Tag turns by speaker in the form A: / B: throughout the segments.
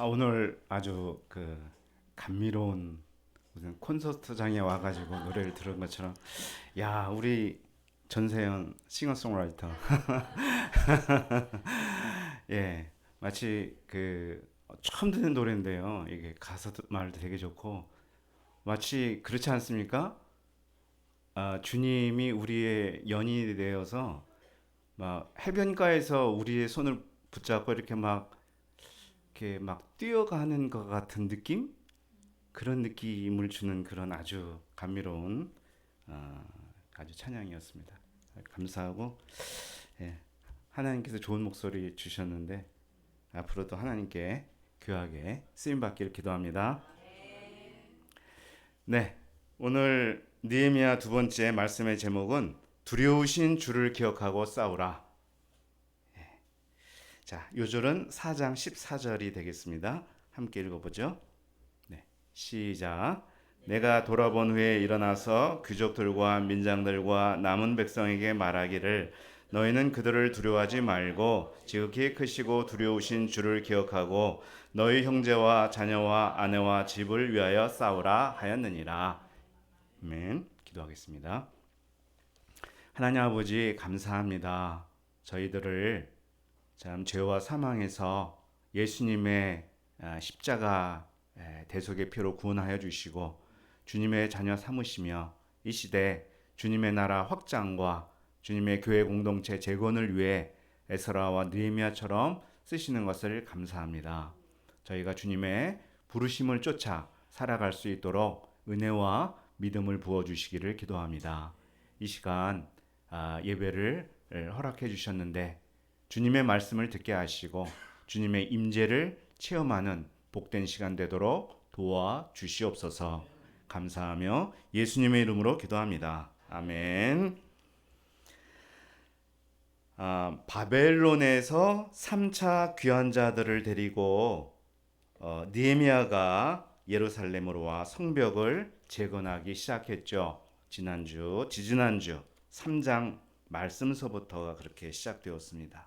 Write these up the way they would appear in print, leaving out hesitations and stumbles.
A: 오늘 아주 감미로운 무슨 콘서트장에 와가지고 노래를 들은 것처럼, 야, 우리 전세현 싱어송라이터. 예, 마치 처음 듣는 노래인데요. 이게 가사 말도 되게 좋고, 마치 그렇지 않습니까? 주님이 우리의 연인이 되어서 막 해변가에서 우리의 손을 붙잡고 이렇게 막 뛰어가는 것 같은 느낌? 그런 느낌을 주는 그런 아주 감미로운 어, 아주 찬양이었습니다. 감사하고, 예, 하나님께서 좋은 목소리 주셨는데 앞으로도 하나님께 귀하게 쓰임 받기를 기도합니다. 네, 오늘 느헤미야 두 번째 말씀의 제목은 두려우신 주를 기억하고 싸우라. 자, 요절은 4장 14절이 되겠습니다. 함께 읽어보죠. 네, 시작. 내가 돌아본 후에 일어나서 귀족들과 민장들과 남은 백성에게 말하기를 너희는 그들을 두려워하지 말고 지극히 크시고 두려우신 주를 기억하고 너희 형제와 자녀와 아내와 집을 위하여 싸우라 하였느니라. 아멘. 기도하겠습니다. 하나님 아버지 감사합니다. 저희들을 참 죄와 사망에서 예수님의 십자가 대속의 피로 구원하여 주시고 주님의 자녀 삼으시며 이 시대 주님의 나라 확장과 주님의 교회 공동체 재건을 위해 에스라와 느헤미야처럼 쓰시는 것을 감사합니다. 저희가 주님의 부르심을 쫓아 살아갈 수 있도록 은혜와 믿음을 부어 주시기를 기도합니다. 이 시간 예배를 허락해 주셨는데 주님의 말씀을 듣게 하시고 주님의 임재를 체험하는 복된 시간 되도록 도와 주시옵소서. 감사하며 예수님의 이름으로 기도합니다. 아멘. 바벨론에서 3차 귀환자들을 데리고 느헤미야가 예루살렘으로 와 성벽을 재건하기 시작했죠. 지지난주 3장 말씀서부터가 그렇게 시작되었습니다.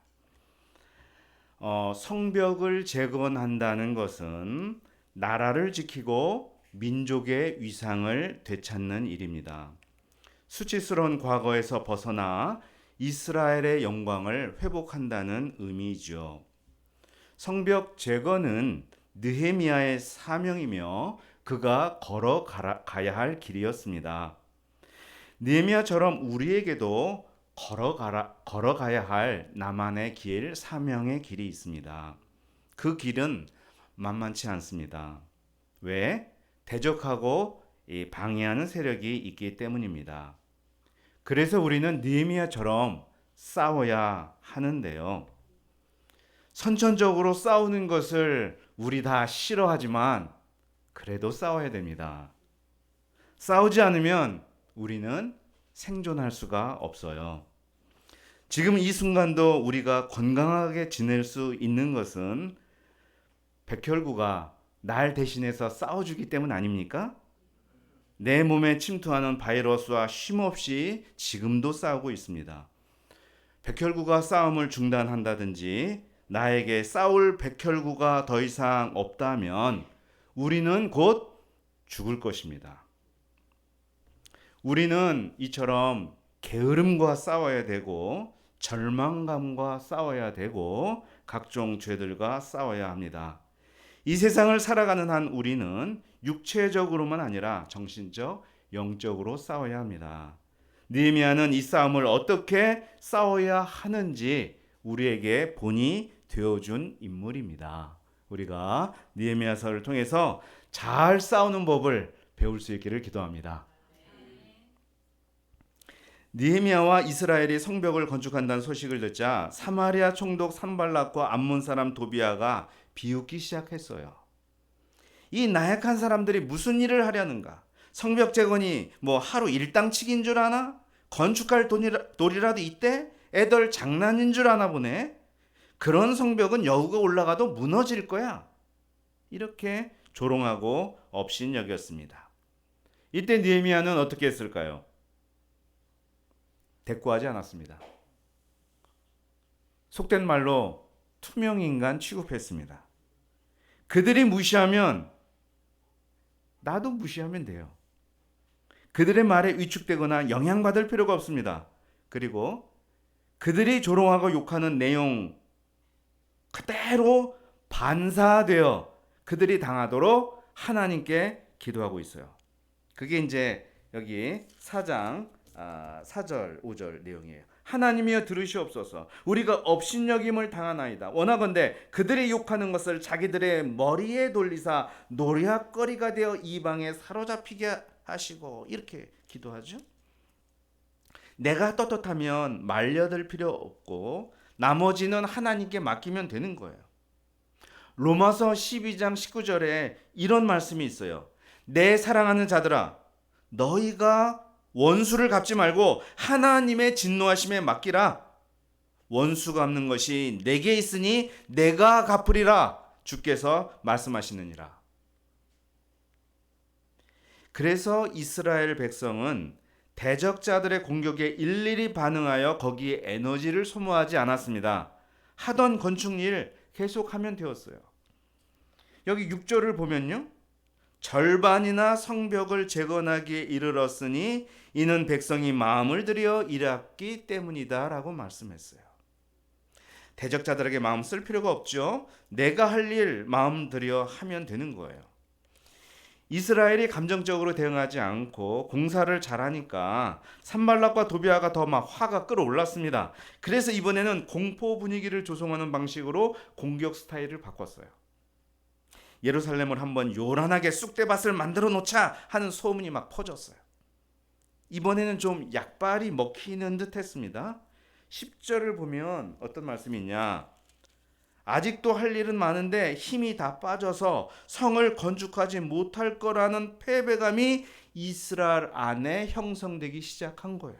A: 성벽을 재건한다는 것은 나라를 지키고 민족의 위상을 되찾는 일입니다. 수치스러운 과거에서 벗어나 이스라엘의 영광을 회복한다는 의미죠. 성벽 재건은 느헤미야의 사명이며 그가 걸어가야 할 길이었습니다. 느헤미야처럼 우리에게도 걸어가야 할 나만의 길, 사명의 길이 있습니다. 그 길은 만만치 않습니다. 왜? 대적하고 방해하는 세력이 있기 때문입니다. 그래서 우리는 느헤미야처럼 싸워야 하는데요. 선천적으로 싸우는 것을 우리 다 싫어하지만 그래도 싸워야 됩니다. 싸우지 않으면 우리는 생존할 수가 없어요. 지금 이 순간도 우리가 건강하게 지낼 수 있는 것은 백혈구가 날 대신해서 싸워주기 때문 아닙니까? 내 몸에 침투하는 바이러스와 쉼없이 지금도 싸우고 있습니다. 백혈구가 싸움을 중단한다든지 나에게 싸울 백혈구가 더 이상 없다면 우리는 곧 죽을 것입니다. 우리는 이처럼 게으름과 싸워야 되고 절망감과 싸워야 되고 각종 죄들과 싸워야 합니다. 이 세상을 살아가는 한 우리는 육체적으로만 아니라 정신적, 영적으로 싸워야 합니다. 느헤미야는 이 싸움을 어떻게 싸워야 하는지 우리에게 본이 되어준 인물입니다. 우리가 느헤미야서를 통해서 잘 싸우는 법을 배울 수 있기를 기도합니다. 느헤미야와 이스라엘이 성벽을 건축한다는 소식을 듣자 사마리아 총독 산발락과 암몬 사람 도비아가 비웃기 시작했어요. 이 나약한 사람들이 무슨 일을 하려는가? 성벽 재건이 뭐 하루 일당치기인 줄 아나? 건축할 돌이라도 있대? 애들 장난인 줄 아나 보네? 그런 성벽은 여우가 올라가도 무너질 거야. 이렇게 조롱하고 업신여겼습니다. 이때 느헤미야는 어떻게 했을까요? 대꾸하지 않았습니다. 속된 말로 투명인간 취급했습니다. 그들이 무시하면 나도 무시하면 돼요. 그들의 말에 위축되거나 영향받을 필요가 없습니다. 그리고 그들이 조롱하고 욕하는 내용 그대로 반사되어 그들이 당하도록 하나님께 기도하고 있어요. 그게 이제 여기 4장 4절 5절 내용이에요. 하나님이여 들으시옵소서. 우리가 업신여김을 당하나이다. 원하건대 그들이 욕하는 것을 자기들의 머리에 돌리사 노략거리가 되어 이방에 사로잡히게 하시고, 이렇게 기도하죠. 내가 떳떳하면 말려들 필요 없고 나머지는 하나님께 맡기면 되는 거예요. 로마서 12장 19절에 이런 말씀이 있어요. 내 사랑하는 자들아, 너희가 원수를 갚지 말고 하나님의 진노하심에 맡기라. 원수 갚는 것이 내게 있으니 내가 갚으리라. 주께서 말씀하시느니라. 그래서 이스라엘 백성은 대적자들의 공격에 일일이 반응하여 거기에 에너지를 소모하지 않았습니다. 하던 건축 일 계속하면 되었어요. 여기 6절을 보면요, 절반이나 성벽을 재건하기에 이르렀으니 이는 백성이 마음을 들여 일했기 때문이다 라고 말씀했어요. 대적자들에게 마음 쓸 필요가 없죠. 내가 할 일 마음 들여 하면 되는 거예요. 이스라엘이 감정적으로 대응하지 않고 공사를 잘하니까 산발락과 도비아가 더 막 화가 끌어올랐습니다. 그래서 이번에는 공포 분위기를 조성하는 방식으로 공격 스타일을 바꿨어요. 예루살렘을 한번 요란하게 쑥대밭을 만들어 놓자 하는 소문이 막 퍼졌어요. 이번에는 좀 약발이 먹히는 듯 했습니다. 10절을 보면 어떤 말씀이 있냐. 아직도 할 일은 많은데 힘이 다 빠져서 성을 건축하지 못할 거라는 패배감이 이스라엘 안에 형성되기 시작한 거예요.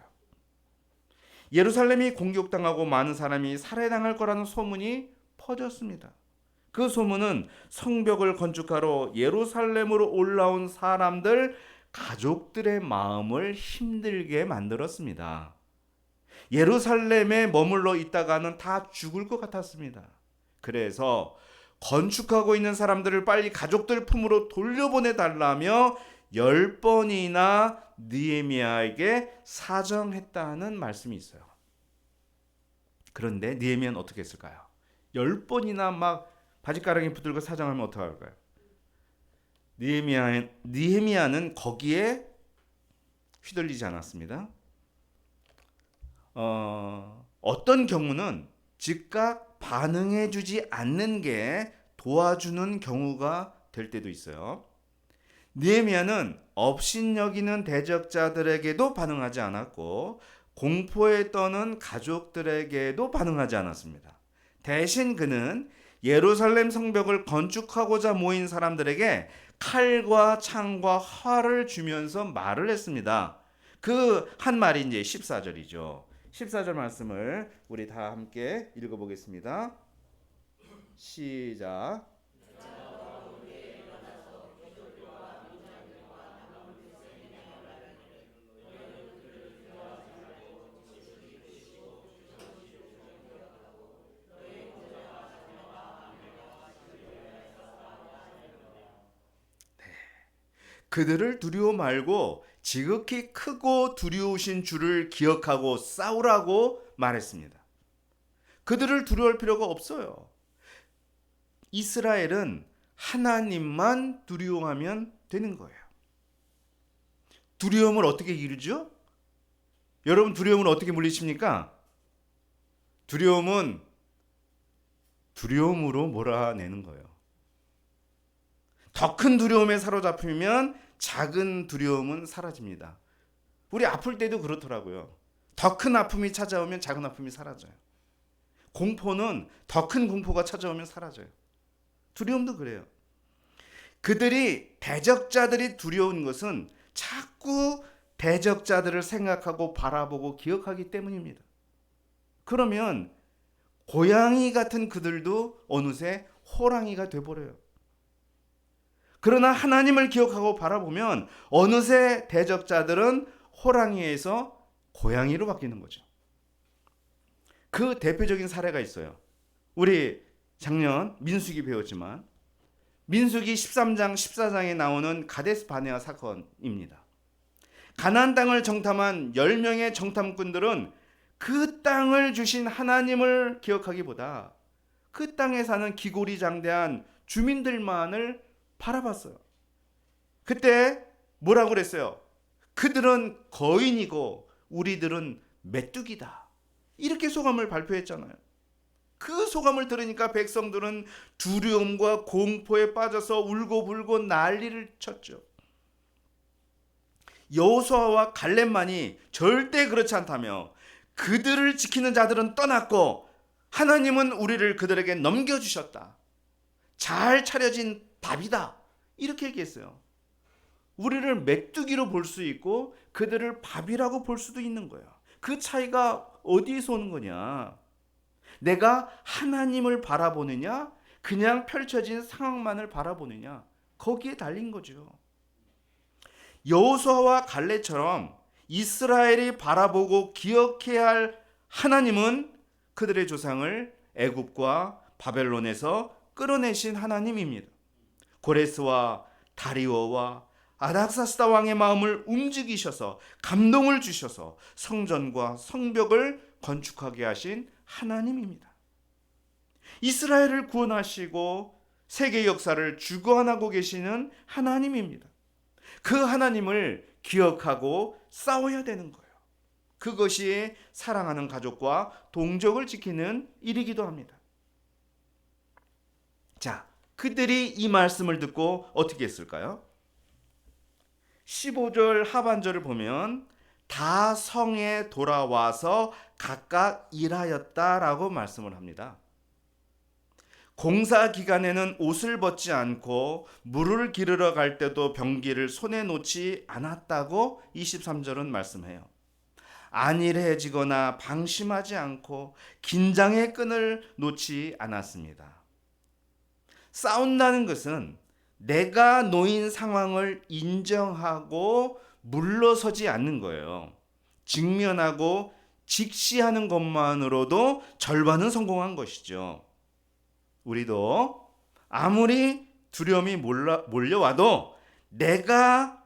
A: 예루살렘이 공격당하고 많은 사람이 살해당할 거라는 소문이 퍼졌습니다. 그 소문은 성벽을 건축하러 예루살렘으로 올라온 사람들 가족들의 마음을 힘들게 만들었습니다. 예루살렘에 머물러 있다가는 다 죽을 것 같았습니다. 그래서 건축하고 있는 사람들을 빨리 가족들 품으로 돌려보내달라며 10번이나 느헤미야에게 사정했다는 말씀이 있어요. 그런데 느헤미야는 어떻게 했을까요? 10번이나 막 바짓가랑이 붙들고 사정하면 어떡할까요? 느헤미야는 거기에 휘둘리지 않았습니다. 어떤 경우는 즉각 반응해주지 않는 게 도와주는 경우가 될 때도 있어요. 느헤미야는 업신여기는 대적자들에게도 반응하지 않았고 공포에 떠는 가족들에게도 반응하지 않았습니다. 대신 그는 예루살렘 성벽을 건축하고자 모인 사람들에게 칼과 창과 활을 주면서 말을 했습니다. 그 한 말이 이제 14절이죠. 14절 말씀을 우리 다 함께 읽어보겠습니다. 시작. 그들을 두려워 말고 지극히 크고 두려우신 주를 기억하고 싸우라고 말했습니다. 그들을 두려워할 필요가 없어요. 이스라엘은 하나님만 두려워하면 되는 거예요. 두려움을 어떻게 이루죠? 여러분, 두려움을 어떻게 물리칩니까? 두려움은 두려움으로 몰아내는 거예요. 더 큰 두려움에 사로잡히면 작은 두려움은 사라집니다. 우리 아플 때도 그렇더라고요. 더 큰 아픔이 찾아오면 작은 아픔이 사라져요. 공포는 더 큰 공포가 찾아오면 사라져요. 두려움도 그래요. 대적자들이 두려운 것은 자꾸 대적자들을 생각하고 바라보고 기억하기 때문입니다. 그러면 고양이 같은 그들도 어느새 호랑이가 돼버려요. 그러나 하나님을 기억하고 바라보면 어느새 대적자들은 호랑이에서 고양이로 바뀌는 거죠. 그 대표적인 사례가 있어요. 우리 작년 민수기 배웠지만 민수기 13장 14장에 나오는 가데스 바네아 사건입니다. 가나안 땅을 정탐한 10명의 정탐꾼들은 그 땅을 주신 하나님을 기억하기보다 그 땅에 사는 기고리장대한 주민들만을 바라봤어요. 그때 뭐라고 그랬어요? 그들은 거인이고 우리들은 메뚜기다. 이렇게 소감을 발표했잖아요. 그 소감을 들으니까 백성들은 두려움과 공포에 빠져서 울고불고 난리를 쳤죠. 여호수아와 갈렙만이 절대 그렇지 않다며 그들을 지키는 자들은 떠났고 하나님은 우리를 그들에게 넘겨주셨다. 잘 차려진 밥이다. 이렇게 얘기했어요. 우리를 메뚜기로 볼 수 있고 그들을 밥이라고 볼 수도 있는 거야. 그 차이가 어디에서 오는 거냐? 내가 하나님을 바라보느냐? 그냥 펼쳐진 상황만을 바라보느냐? 거기에 달린 거죠. 여호수아와 갈렙처럼 이스라엘이 바라보고 기억해야 할 하나님은 그들의 조상을 애굽과 바벨론에서 끌어내신 하나님입니다. 고레스와 다리오와 아닥사스다 왕의 마음을 움직이셔서 감동을 주셔서 성전과 성벽을 건축하게 하신 하나님입니다. 이스라엘을 구원하시고 세계 역사를 주관하고 계시는 하나님입니다. 그 하나님을 기억하고 싸워야 되는 거예요. 그것이 사랑하는 가족과 동족을 지키는 일이기도 합니다. 자, 그들이 이 말씀을 듣고 어떻게 했을까요? 15절 하반절을 보면 다 성에 돌아와서 각각 일하였다라고 말씀을 합니다. 공사 기간에는 옷을 벗지 않고 물을 기르러 갈 때도 병기를 손에 놓지 않았다고 23절은 말씀해요. 안일해지거나 방심하지 않고 긴장의 끈을 놓지 않았습니다. 싸운다는 것은 내가 놓인 상황을 인정하고 물러서지 않는 거예요. 직면하고 직시하는 것만으로도 절반은 성공한 것이죠. 우리도 아무리 두려움이 몰려와도 내가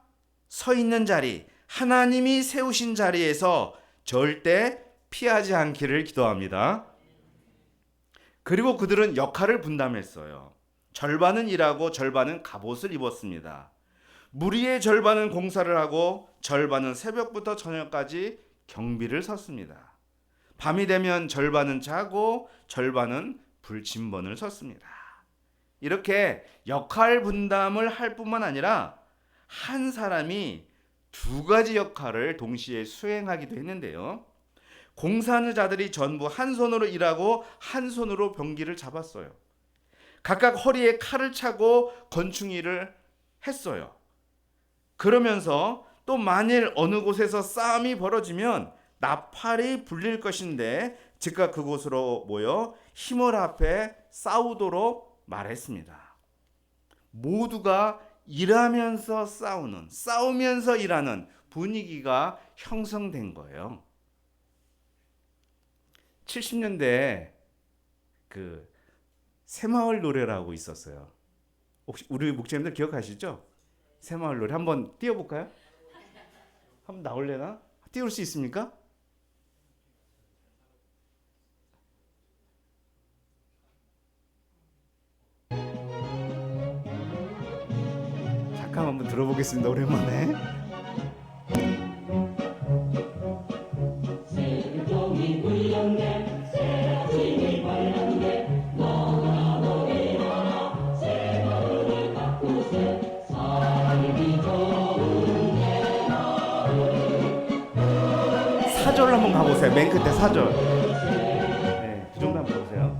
A: 서 있는 자리, 하나님이 세우신 자리에서 절대 피하지 않기를 기도합니다. 그리고 그들은 역할을 분담했어요. 절반은 일하고 절반은 갑옷을 입었습니다. 무리의 절반은 공사를 하고 절반은 새벽부터 저녁까지 경비를 섰습니다. 밤이 되면 절반은 자고 절반은 불침번을 섰습니다. 이렇게 역할 분담을 할 뿐만 아니라 한 사람이 두 가지 역할을 동시에 수행하기도 했는데요. 공사하는 자들이 전부 한 손으로 일하고 한 손으로 병기를 잡았어요. 각각 허리에 칼을 차고 건충일을 했어요. 그러면서 또 만일 어느 곳에서 싸움이 벌어지면 나팔이 불릴 것인데 즉각 그곳으로 모여 힘을 합해 싸우도록 말했습니다. 모두가 일하면서 싸우는, 싸우면서 일하는 분위기가 형성된 거예요. 70년대에 그 새마을 노래라고 있었어요. 혹시 우리 목사님들 기억하시죠? 새마을 노래 한번 띄워볼까요? 한번 나올래나? 띄울 수 있습니까? 잠깐 한번 들어보겠습니다. 오랜만에. 사절 한번 가보세요. 맨 끝에 사절. 네, 그 정도 한번 보세요.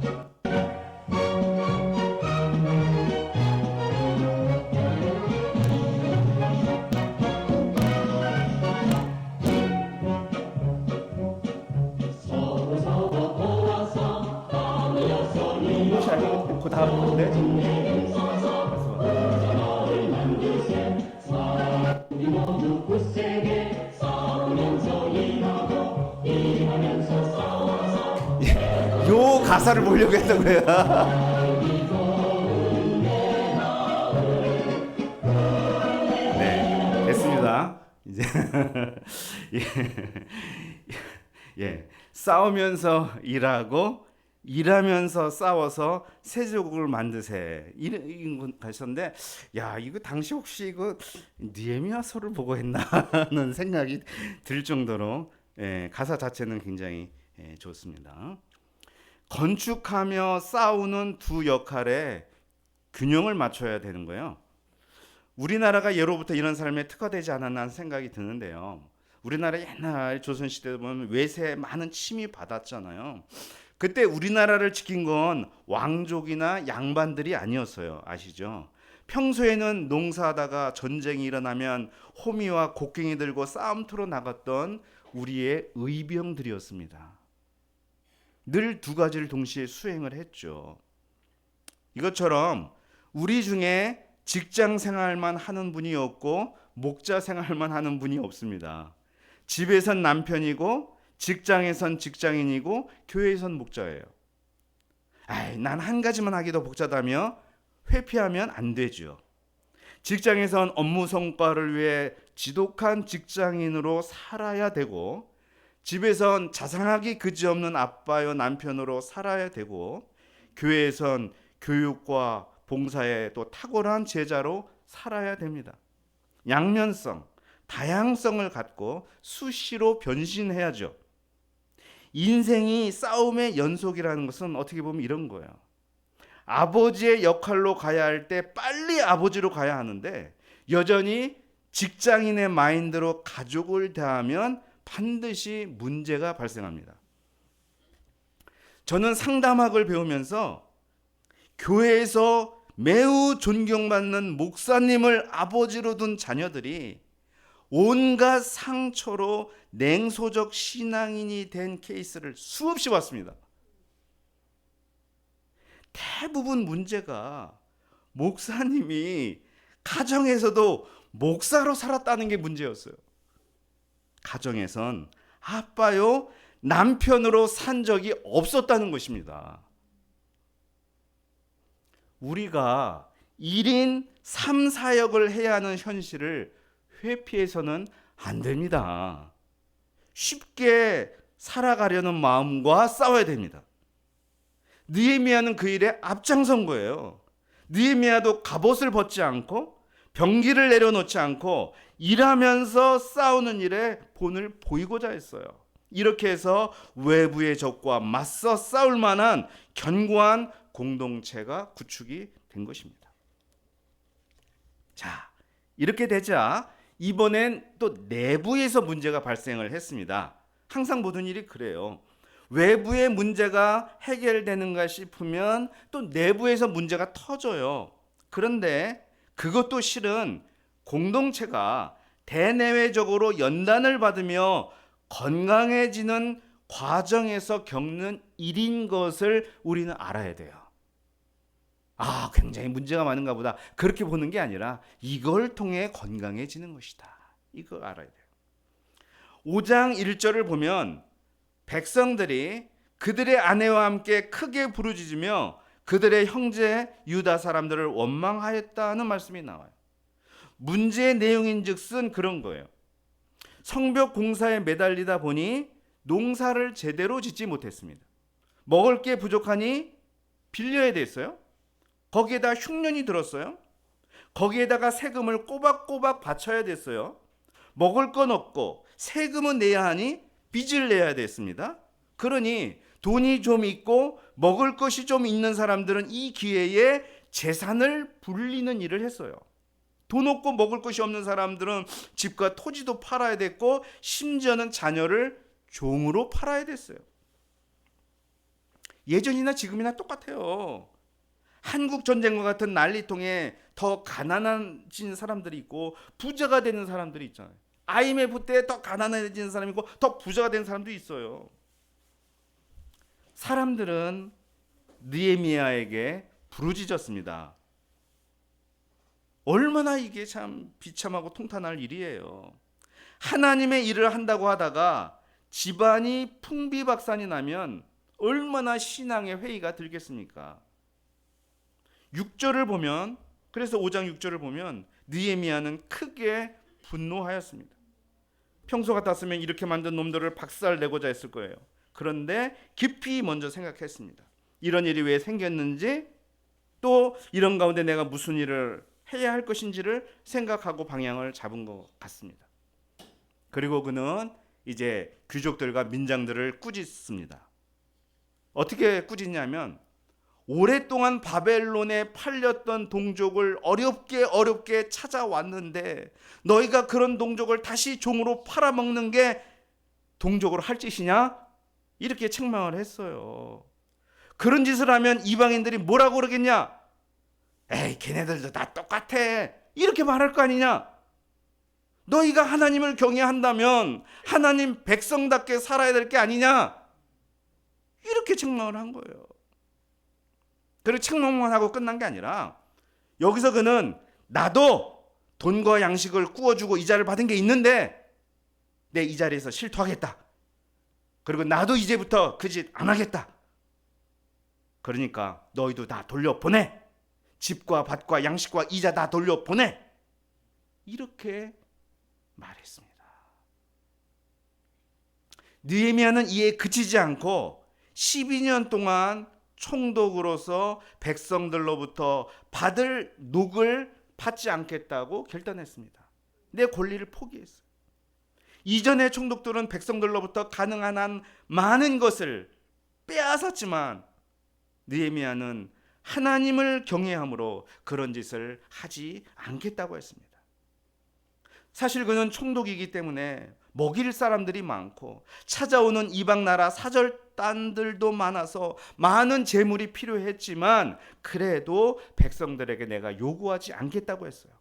A: 그 다음인데. 요 가사를 보려고 했던 거야. 이제 예, 예, 싸우면서 일하고 일하면서 싸워서 세조국을 만드세 이런 가셨는데, 야 이거 당시 혹시 이거 느헤미야서를 보고 했나 하는 생각이 들 정도로 가사 자체는 굉장히 좋습니다. 건축하며 싸우는 두 역할에 균형을 맞춰야 되는 거예요. 우리나라가 예로부터 이런 삶에 특화되지 않았나 하는 생각이 드는데요. 우리나라 옛날 조선시대 보면 외세 많은 침입 받았잖아요. 그때 우리나라를 지킨 건 왕족이나 양반들이 아니었어요. 아시죠? 평소에는 농사하다가 전쟁이 일어나면 호미와 곡괭이 들고 싸움터로 나갔던 우리의 의병들이었습니다. 늘 두 가지를 동시에 수행을 했죠. 이것처럼 우리 중에 직장 생활만 하는 분이 없고 목자 생활만 하는 분이 없습니다. 집에선 남편이고 직장에선 직장인이고 교회에선 목자예요. 난 한 가지만 하기도 벅차다며 회피하면 안 되죠. 직장에선 업무 성과를 위해 지독한 직장인으로 살아야 되고, 집에선 자상하기 그지없는 아빠요 남편으로 살아야 되고, 교회에선 교육과 봉사에 또 탁월한 제자로 살아야 됩니다. 양면성, 다양성을 갖고 수시로 변신해야죠. 인생이 싸움의 연속이라는 것은 어떻게 보면 이런 거예요. 아버지의 역할로 가야 할 때 빨리 아버지로 가야 하는데, 여전히 직장인의 마인드로 가족을 대하면 반드시 문제가 발생합니다. 저는 상담학을 배우면서 교회에서 매우 존경받는 목사님을 아버지로 둔 자녀들이 온갖 상처로 냉소적 신앙인이 된 케이스를 수없이 봤습니다. 대부분 문제가 목사님이 가정에서도 목사로 살았다는 게 문제였어요. 가정에선 아빠요 남편으로 산 적이 없었다는 것입니다. 우리가 1인 3, 4역을 해야 하는 현실을 회피해서는 안 됩니다. 쉽게 살아가려는 마음과 싸워야 됩니다. 느헤미야는 그 일에 앞장선 거예요. 느헤미야도 갑옷을 벗지 않고 병기를 내려놓지 않고 일하면서 싸우는 일에 본을 보이고자 했어요. 이렇게 해서 외부의 적과 맞서 싸울 만한 견고한 공동체가 구축이 된 것입니다. 자, 이렇게 되자 이번엔 또 내부에서 문제가 발생을 했습니다. 항상 모든 일이 그래요. 외부의 문제가 해결되는가 싶으면 또 내부에서 문제가 터져요. 그런데 그것도 실은 공동체가 대내외적으로 연단을 받으며 건강해지는 과정에서 겪는 일인 것을 우리는 알아야 돼요. 굉장히 문제가 많은가 보다, 그렇게 보는 게 아니라 이걸 통해 건강해지는 것이다, 이거 알아야 돼요. 5장 1절을 보면 백성들이 그들의 아내와 함께 크게 부르짖으며 그들의 형제 유다 사람들을 원망하였다는 말씀이 나와요. 문제의 내용인즉슨 그런 거예요. 성벽 공사에 매달리다 보니 농사를 제대로 짓지 못했습니다. 먹을 게 부족하니 빌려야 됐어요. 거기에다 흉년이 들었어요. 거기에다가 세금을 꼬박꼬박 바쳐야 됐어요. 먹을 건 없고 세금은 내야 하니 빚을 내야 됐습니다. 그러니 돈이 좀 있고 먹을 것이 좀 있는 사람들은 이 기회에 재산을 불리는 일을 했어요. 돈 없고 먹을 것이 없는 사람들은 집과 토지도 팔아야 됐고 심지어는 자녀를 종으로 팔아야 됐어요. 예전이나 지금이나 똑같아요. 한국 전쟁과 같은 난리통에 더 가난해진 사람들이 있고 부자가 되는 사람들이 있잖아요. IMF 때 더 가난해지는 사람이 있고 더 부자가 되는 사람도 있어요. 사람들은 느헤미야에게 부르짖었습니다. 얼마나 이게 참 비참하고 통탄할 일이에요. 하나님의 일을 한다고 하다가 집안이 풍비박산이 나면 얼마나 신앙의 회의가 들겠습니까? 6절을 보면, 그래서 5장 6절을 보면 느헤미야는 크게 분노하였습니다. 평소 같았으면 이렇게 만든 놈들을 박살내고자 했을 거예요. 그런데 깊이 먼저 생각했습니다. 이런 일이 왜 생겼는지, 또 이런 가운데 내가 무슨 일을 해야 할 것인지를 생각하고 방향을 잡은 것 같습니다. 그리고 그는 이제 귀족들과 민장들을 꾸짖습니다. 어떻게 꾸짖냐면, 오랫동안 바벨론에 팔렸던 동족을 어렵게 찾아왔는데 너희가 그런 동족을 다시 종으로 팔아먹는 게 동족으로 할 짓이냐? 이렇게 책망을 했어요. 그런 짓을 하면 이방인들이 뭐라고 그러겠냐? 에이, 걔네들도 다 똑같아, 이렇게 말할 거 아니냐? 너희가 하나님을 경외한다면 하나님 백성답게 살아야 될 게 아니냐? 이렇게 책망을 한 거예요. 그리고 책망만 하고 끝난 게 아니라 여기서 그는 나도 돈과 양식을 구워주고 이자를 받은 게 있는데 내 이 자리에서 실토하겠다. 그리고 나도 이제부터 그 짓 안 하겠다. 그러니까 너희도 다 돌려보내. 집과 밭과 양식과 이자 다 돌려보내. 이렇게 말했습니다. 느헤미야는 이에 그치지 않고 12년 동안 총독으로서 백성들로부터 받을 녹을 받지 않겠다고 결단했습니다. 내 권리를 포기했어요. 이전의 총독들은 백성들로부터 가능한 한 많은 것을 빼앗았지만 느헤미야는 하나님을 경외함으로 그런 짓을 하지 않겠다고 했습니다. 사실 그는 총독이기 때문에 먹일 사람들이 많고 찾아오는 이방 나라 사절단들도 많아서 많은 재물이 필요했지만 그래도 백성들에게 내가 요구하지 않겠다고 했어요.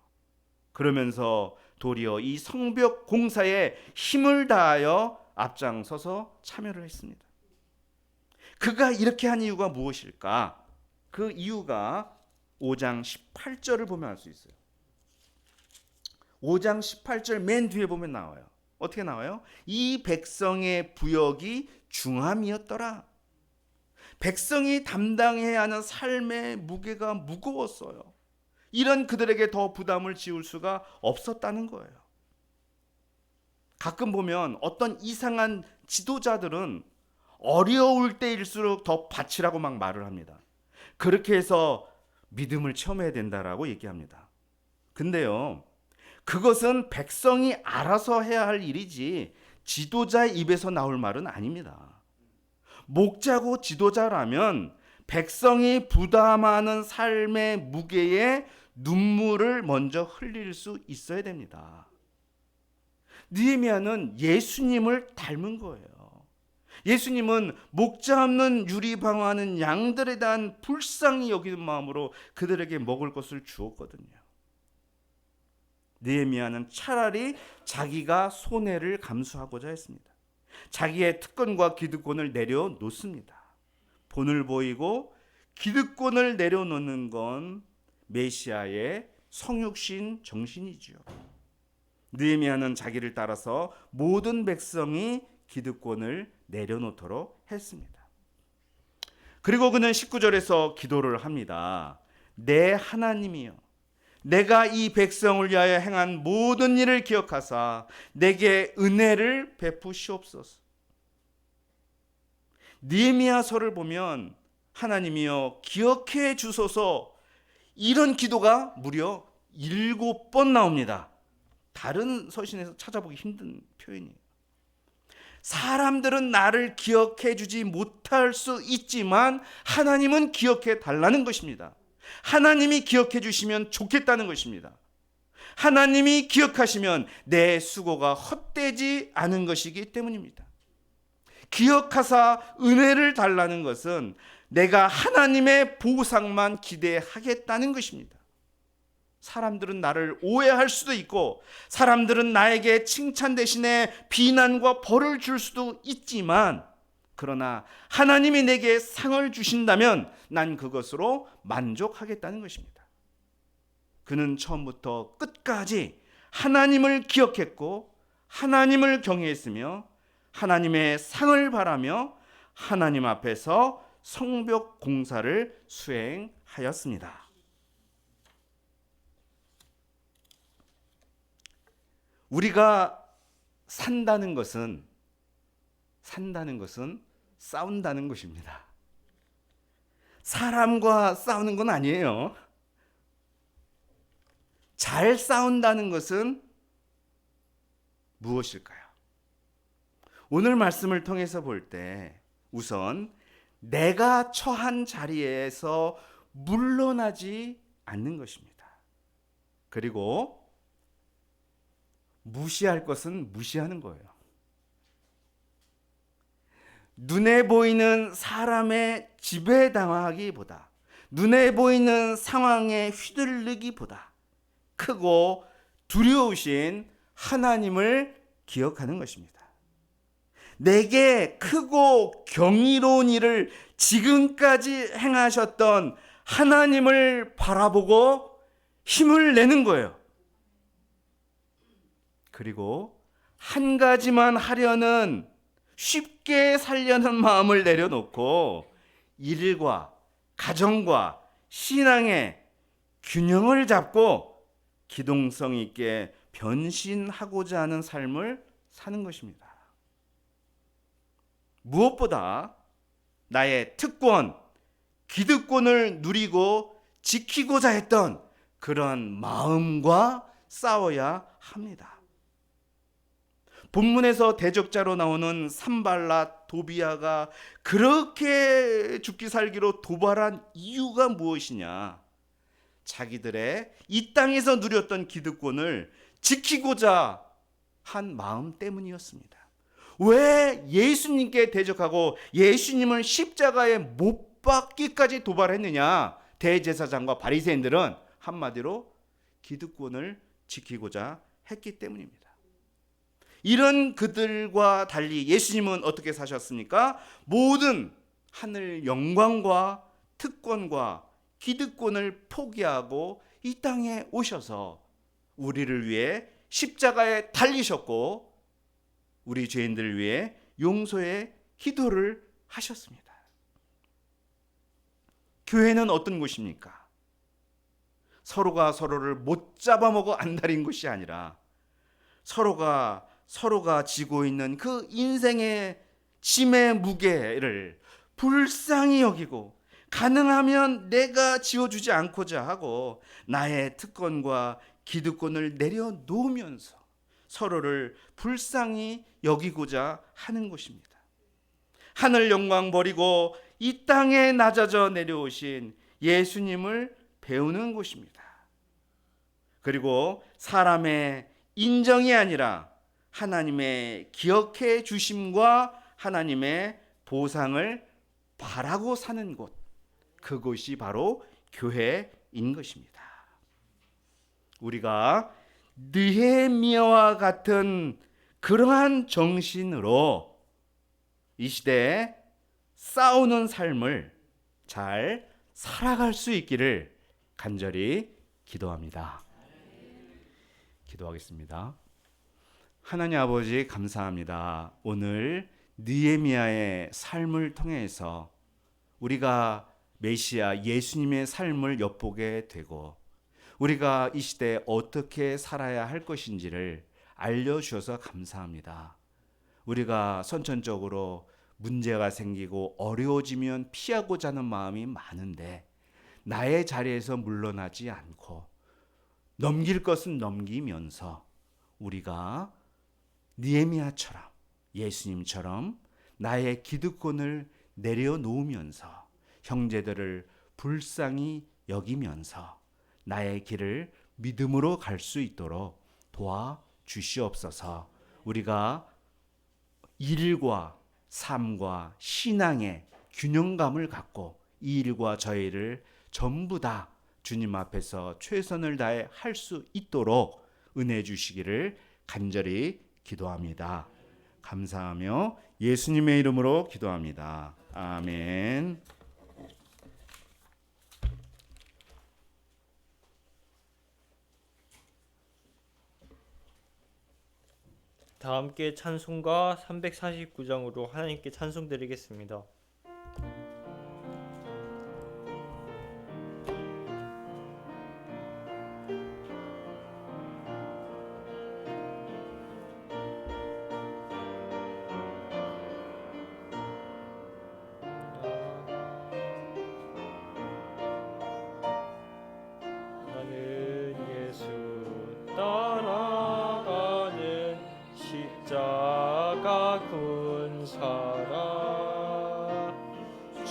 A: 그러면서 도리어 이 성벽 공사에 힘을 다하여 앞장서서 참여를 했습니다. 그가 이렇게 한 이유가 무엇일까? 그 이유가 5장 18절을 보면 알 수 있어요. 5장 18절 맨 뒤에 보면 나와요. 어떻게 나와요? 이 백성의 부역이 중함이었더라. 백성이 담당해야 하는 삶의 무게가 무거웠어요. 이런 그들에게 더 부담을 지울 수가 없었다는 거예요. 가끔 보면 어떤 이상한 지도자들은 어려울 때일수록 더 바치라고 막 말을 합니다. 그렇게 해서 믿음을 체험해야 된다라고 얘기합니다. 근데요, 그것은 백성이 알아서 해야 할 일이지 지도자의 입에서 나올 말은 아닙니다. 목자고 지도자라면 백성이 부담하는 삶의 무게에 눈물을 먼저 흘릴 수 있어야 됩니다. 느헤미야는 예수님을 닮은 거예요. 예수님은 목자 없는 유리방어하는 양들에 대한 불쌍히 여기는 마음으로 그들에게 먹을 것을 주었거든요. 느헤미야는 차라리 자기가 손해를 감수하고자 했습니다. 자기의 특권과 기득권을 내려놓습니다. 본을 보이고 기득권을 내려놓는 건 메시아의 성육신 정신이지요. 느헤미야는 자기를 따라서 모든 백성이 기득권을 내려놓도록 했습니다. 그리고 그는 19절에서 기도를 합니다. 내 하나님이여, 내가 이 백성을 위하여 행한 모든 일을 기억하사 내게 은혜를 베푸시옵소서. 느헤미야서를 보면 하나님이여 기억해 주소서, 이런 기도가 무려 7번 나옵니다. 다른 서신에서 찾아보기 힘든 표현이에요. 사람들은 나를 기억해 주지 못할 수 있지만 하나님은 기억해 달라는 것입니다. 하나님이 기억해 주시면 좋겠다는 것입니다. 하나님이 기억하시면 내 수고가 헛되지 않은 것이기 때문입니다. 기억하사 은혜를 달라는 것은 내가 하나님의 보상만 기대하겠다는 것입니다. 사람들은 나를 오해할 수도 있고 사람들은 나에게 칭찬 대신에 비난과 벌을 줄 수도 있지만 그러나 하나님이 내게 상을 주신다면 난 그것으로 만족하겠다는 것입니다. 그는 처음부터 끝까지 하나님을 기억했고 하나님을 경외했으며 하나님의 상을 바라며 하나님 앞에서 성벽 공사를 수행하였습니다. 우리가 산다는 것은 싸운다는 것입니다. 사람과 싸우는 건 아니에요. 잘 싸운다는 것은 무엇일까요? 오늘 말씀을 통해서 볼 때 우선 내가 처한 자리에서 물러나지 않는 것입니다. 그리고 무시할 것은 무시하는 거예요. 눈에 보이는 사람의 지배당하기보다, 눈에 보이는 상황에 휘둘리기보다 크고 두려우신 하나님을 기억하는 것입니다. 내게 크고 경이로운 일을 지금까지 행하셨던 하나님을 바라보고 힘을 내는 거예요. 그리고 한 가지만 하려는, 쉽게 살려는 마음을 내려놓고 일과 가정과 신앙의 균형을 잡고 기동성 있게 변신하고자 하는 삶을 사는 것입니다. 무엇보다 나의 특권, 기득권을 누리고 지키고자 했던 그런 마음과 싸워야 합니다. 본문에서 대적자로 나오는 산발랏, 도비아가 그렇게 죽기 살기로 도발한 이유가 무엇이냐? 자기들의 이 땅에서 누렸던 기득권을 지키고자 한 마음 때문이었습니다. 왜 예수님께 대적하고 예수님을 십자가에 못 박기까지 도발했느냐? 대제사장과 바리새인들은 한마디로 기득권을 지키고자 했기 때문입니다. 이런 그들과 달리 예수님은 어떻게 사셨습니까? 모든 하늘 영광과 특권과 기득권을 포기하고 이 땅에 오셔서 우리를 위해 십자가에 달리셨고 우리 죄인들을 위해 용서의 기도를 하셨습니다. 교회는 어떤 곳입니까? 서로가 서로를 못 잡아먹어 안달인 것이 아니라 서로가 지고 있는 그 인생의 짐의 무게를 불쌍히 여기고 가능하면 내가 지어주지 않고자 하고 나의 특권과 기득권을 내려놓으면서 서로를 불쌍히 여기고자 하는 것입니다. 하늘 영광 버리고 이 땅에 낮아져 내려오신 예수님을 배우는 곳입니다. 그리고 사람의 인정이 아니라 하나님의 기억해 주심과 하나님의 보상을 바라고 사는 곳, 그곳이 바로 교회인 것입니다. 우리가 느헤미야와 같은 그러한 정신으로 이 시대에 싸우는 삶을 잘 살아갈 수 있기를 간절히 기도합니다. 기도하겠습니다. 하나님 아버지 감사합니다. 오늘 느헤미야의 삶을 통해서 우리가 메시아 예수님의 삶을 엿보게 되고 우리가 이 시대에 어떻게 살아야 할 것인지를 알려주셔서 감사합니다. 우리가 선천적으로 문제가 생기고 어려워지면 피하고자 하는 마음이 많은데 나의 자리에서 물러나지 않고 넘길 것은 넘기면서 우리가 느헤미야처럼 예수님처럼 나의 기득권을 내려놓으면서 형제들을 불쌍히 여기면서 나의 길을 믿음으로 갈 수 있도록 도와주시옵소서. 우리가 일과 삶과 신앙의 균형감을 갖고 이 일과 저 일을 전부 다 주님 앞에서 최선을 다해 할 수 있도록 은혜 주시기를 간절히 기도합니다. 감사하며 예수님의 이름으로 기도합니다. 아멘.
B: 다 함께 찬송가 349장으로 하나님께 찬송 드리겠습니다.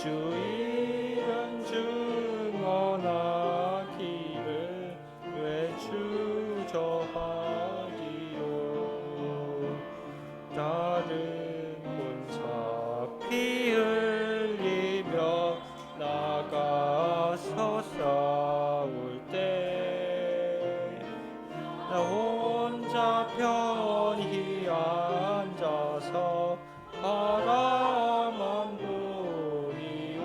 B: 주 이름 증언하기를 외주 저하리요. 다른 문차 피 흘리며 나가서 싸울 때 나 혼자 편히 앉아서 바라만 보리오.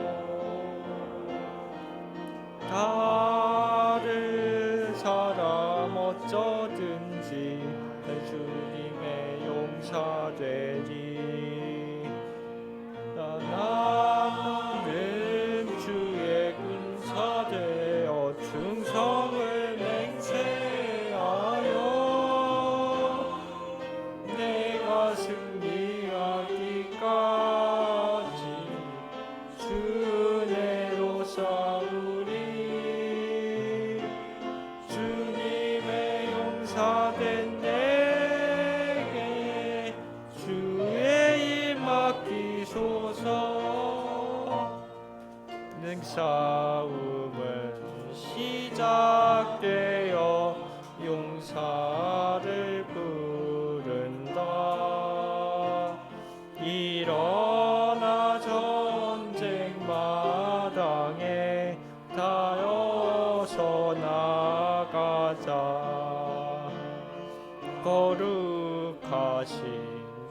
B: 다른 사람 어쩌든지 내 주님의 용사되리. 나는 주의 군사 되어 충성을 맹세하여 내가 승리하기까지 주 내로 싸우리. 주님의 용사된 내게 주의 힘 맡기소서. 능 싸움은 시작되어 용사를 부른다. 일어나 전쟁 마당에 다여서 나가자. 거룩하신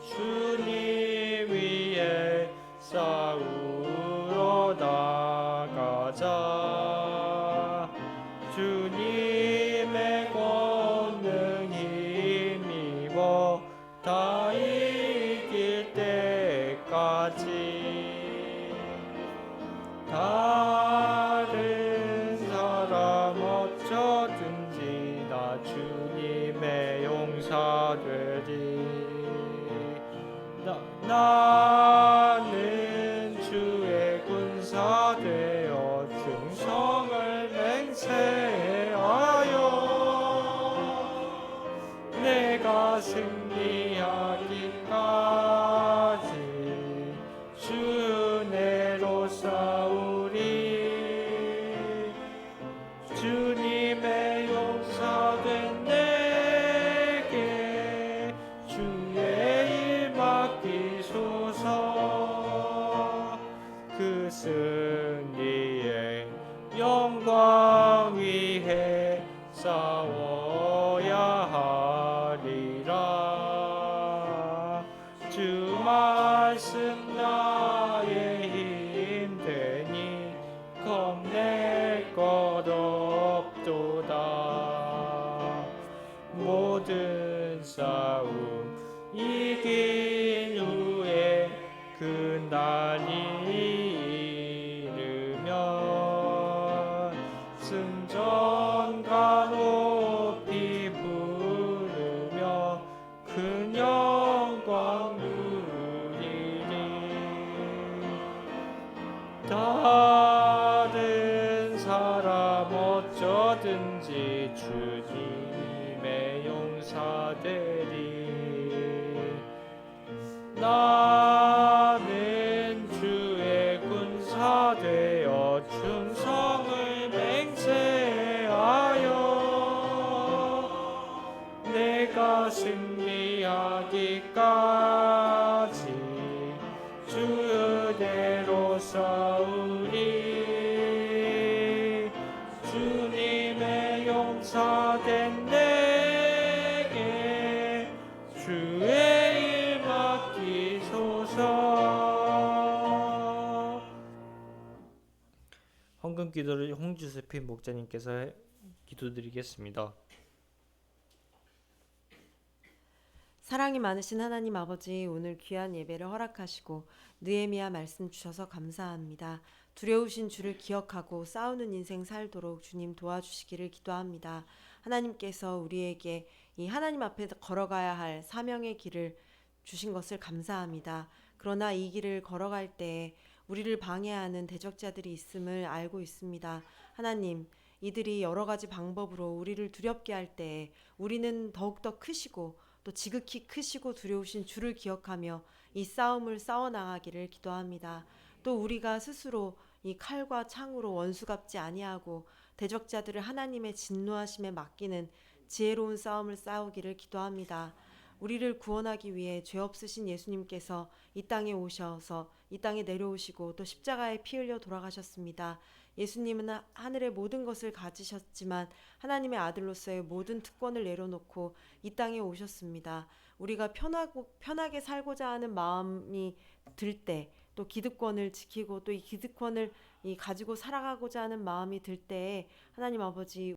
B: 주님 위에 싸우러 나가자. 주님의 권능 힘입어 다 이길 때까지. 다른 사람 어쩌든지 나 주님의 용사 되리. 나는 주의 군사 되어 충성을 맹세하여 내가 승리하기까지 주 내로 싸우리. 주님의 용사된 내게 주의 일 맡기소서. 그 승리의 영광 위해 싸워야 하리라. 주 말씀 나의 힘 되니 겁낼 것 없도다. 모든 싸움 이긴 후에 그 날이 이르면 승전가 높이 부르며 큰 영광 누리리. 다른 사람 어쩌든지 주님의 용사 되리. 나는 주의 군사 되어 충성을 맹세하여 내가 승리하기까지 주대로 싸우리. 주님의 용사된 내게 주의 일 맡기소서. 헌금 기도를 홍주세필 목자님께서 기도드리겠습니다.
C: 사랑이 많으신 하나님 아버지, 오늘 귀한 예배를 허락하시고 느헤미야 말씀 주셔서 감사합니다. 두려우신 주를 기억하고 싸우는 인생 살도록 주님 도와주시기를 기도합니다. 하나님께서 우리에게 이 하나님 앞에 걸어가야 할 사명의 길을 주신 것을 감사합니다. 그러나 이 길을 걸어갈 때 우리를 방해하는 대적자들이 있음을 알고 있습니다. 하나님, 이들이 여러 가지 방법으로 우리를 두렵게 할 때 우리는 더욱더 크시고 또 지극히 크시고 두려우신 주를 기억하며 이 싸움을 싸워나가기를 기도합니다. 또 우리가 스스로 이 칼과 창으로 원수 갚지 아니하고 대적자들을 하나님의 진노하심에 맡기는 지혜로운 싸움을 싸우기를 기도합니다. 우리를 구원하기 위해 죄 없으신 예수님께서 이 땅에 오셔서 이 땅에 내려오시고 또 십자가에 피 흘려 돌아가셨습니다. 예수님은 하늘의 모든 것을 가지셨지만 하나님의 아들로서의 모든 특권을 내려놓고 이 땅에 오셨습니다. 우리가 편하게 살고자 하는 마음이 들 때, 또 기득권을 지키고 또 이 기득권을 가지고 살아가고자 하는 마음이 들 때에 하나님 아버지